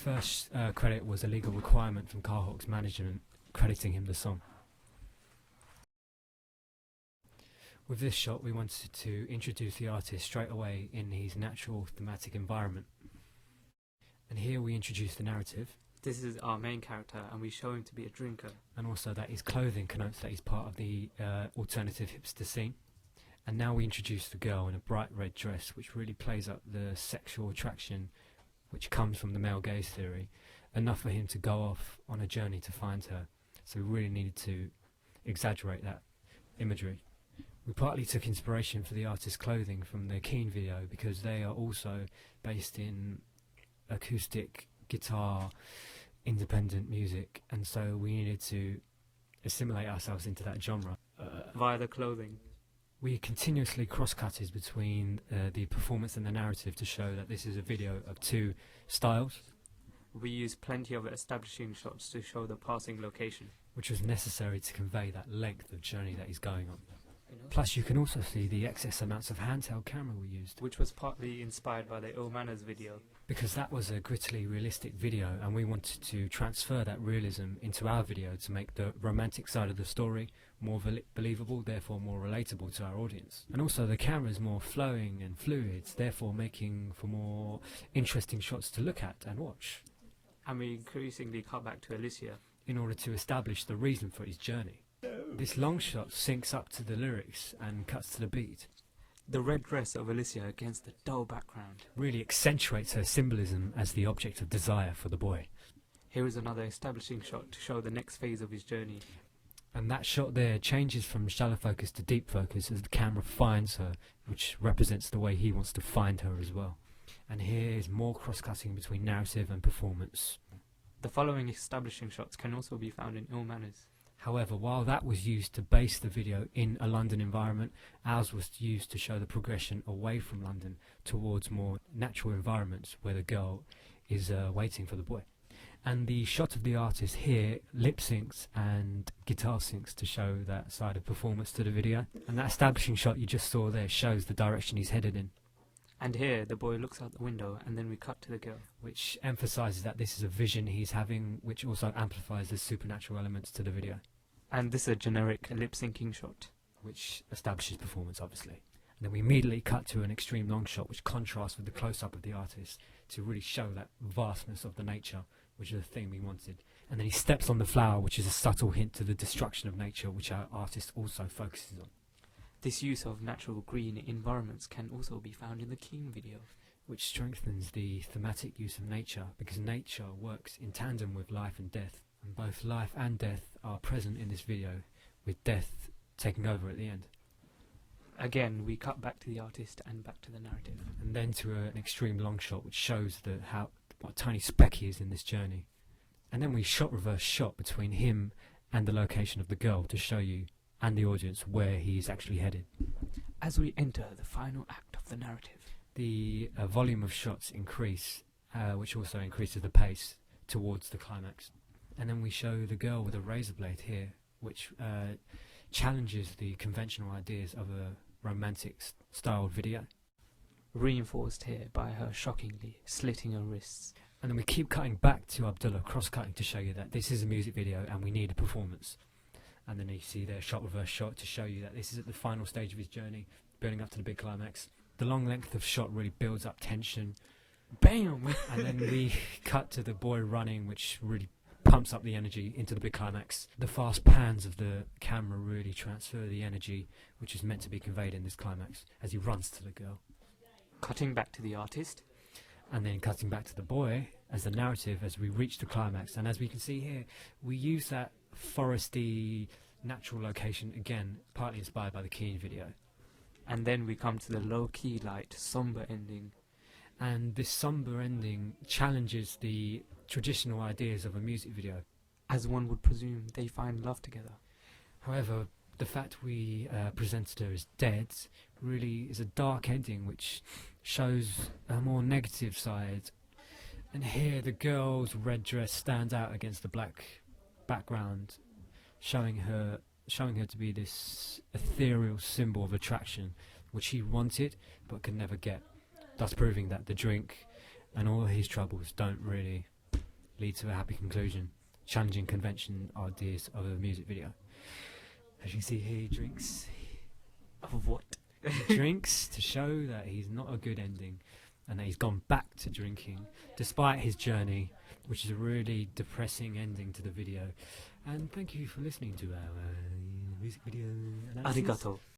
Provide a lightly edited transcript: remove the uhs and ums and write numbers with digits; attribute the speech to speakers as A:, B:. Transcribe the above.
A: first credit was a legal requirement from Carhawk's management, crediting him the song. With this shot, we wanted to introduce the artist straight away in his natural thematic environment. And here we introduce the narrative.
B: This is our main character, and we show him to be a drinker.
A: And also that his clothing connotes that he's part of the alternative hipster scene. And now we introduce the girl in a bright red dress, which really plays up the sexual attraction which comes from the male gaze theory, enough for him to go off on a journey to find her. So we really needed to exaggerate that imagery. We partly took inspiration for the artist's clothing from the Keen video, because they are also based in acoustic guitar independent music, and so we needed to assimilate ourselves into that genre
B: via the clothing.
A: We continuously cross-cutted between the performance and the narrative to show that this is a video of two styles.
B: We used plenty of establishing shots to show the passing location,
A: which was necessary to convey that length of journey that he's going on. Plus you can also see the excess amounts of handheld camera we used,
B: which was partly inspired by the Ill Manners video,
A: because that was a grittily realistic video, and we wanted to transfer that realism into our video to make the romantic side of the story more believable, therefore more relatable to our audience. And also the camera is more flowing and fluid, therefore making for more interesting shots to look at and watch.
B: And we increasingly cut back to Alicia
A: in order to establish the reason for his journey. This long shot syncs up to the lyrics and cuts to the beat.
B: The red dress of Alicia against the dull background
A: really accentuates her symbolism as the object of desire for the boy.
B: Here is another establishing shot to show the next phase of his journey.
A: And that shot there changes from shallow focus to deep focus as the camera finds her, which represents the way he wants to find her as well. And here is more cross-cutting between narrative and performance.
B: The following establishing shots can also be found in Ill Manners.
A: However, while that was used to base the video in a London environment, ours was used to show the progression away from London towards more natural environments where the girl is waiting for the boy. And the shot of the artist here lip syncs and guitar syncs to show that side of performance to the video. And that establishing shot you just saw there shows the direction he's headed in.
B: And here the boy looks out the window, and then we cut to the girl,
A: which emphasises that this is a vision he's having, which also amplifies the supernatural elements to the video.
B: And this is a generic lip-syncing shot,
A: which establishes performance, obviously. And then we immediately cut to an extreme long shot, which contrasts with the close-up of the artist to really show that vastness of the nature, which is the thing we wanted. And then he steps on the flower, which is a subtle hint to the destruction of nature, which our artist also focuses on.
B: This use of natural green environments can also be found in the Keen video,
A: which strengthens the thematic use of nature, because nature works in tandem with life and death. And both life and death are present in this video, with death taking over at the end.
B: Again, we cut back to the artist and back to the narrative.
A: And then to an extreme long shot, which shows what a tiny speck he is in this journey. And then we reverse shot between him and the location of the girl to show you and the audience where he is actually headed.
B: As we enter the final act of the narrative,
A: the volume of shots increase, which also increases the pace towards the climax. And then we show the girl with a razor blade here, which challenges the conventional ideas of a romantic styled video.
B: Reinforced here by her shockingly slitting her wrists.
A: And then we keep cutting back to Abdullah, cross-cutting to show you that this is a music video and we need a performance. And then you see their shot reverse shot to show you that this is at the final stage of his journey, building up to the big climax. The long length of shot really builds up tension.
B: BAM!
A: And then we cut to the boy running, which really pumps up the energy into the big climax. The fast pans of the camera really transfer the energy which is meant to be conveyed in this climax as he runs to the girl.
B: Cutting back to the artist.
A: And then cutting back to the boy as the narrative as we reach the climax. And as we can see here, we use that foresty natural location again, partly inspired by the Keen video.
B: And then we come to the low-key light, somber ending.
A: And this somber ending challenges the traditional ideas of a music video.
B: As one would presume, they find love together.
A: However, the fact we presented her as dead really is a dark ending which shows a more negative side. And here the girl's red dress stands out against the black background, showing her to be this ethereal symbol of attraction which he wanted but could never get, thus proving that the drink and all his troubles don't really lead to a happy conclusion, challenging convention ideas of a music video. As you can see here, he drinks.
B: Of what?
A: He drinks to show that he's not a good ending, and that he's gone back to drinking despite his journey, which is a really depressing ending to the video. And thank you for listening to our music video analysis.
B: Arigato.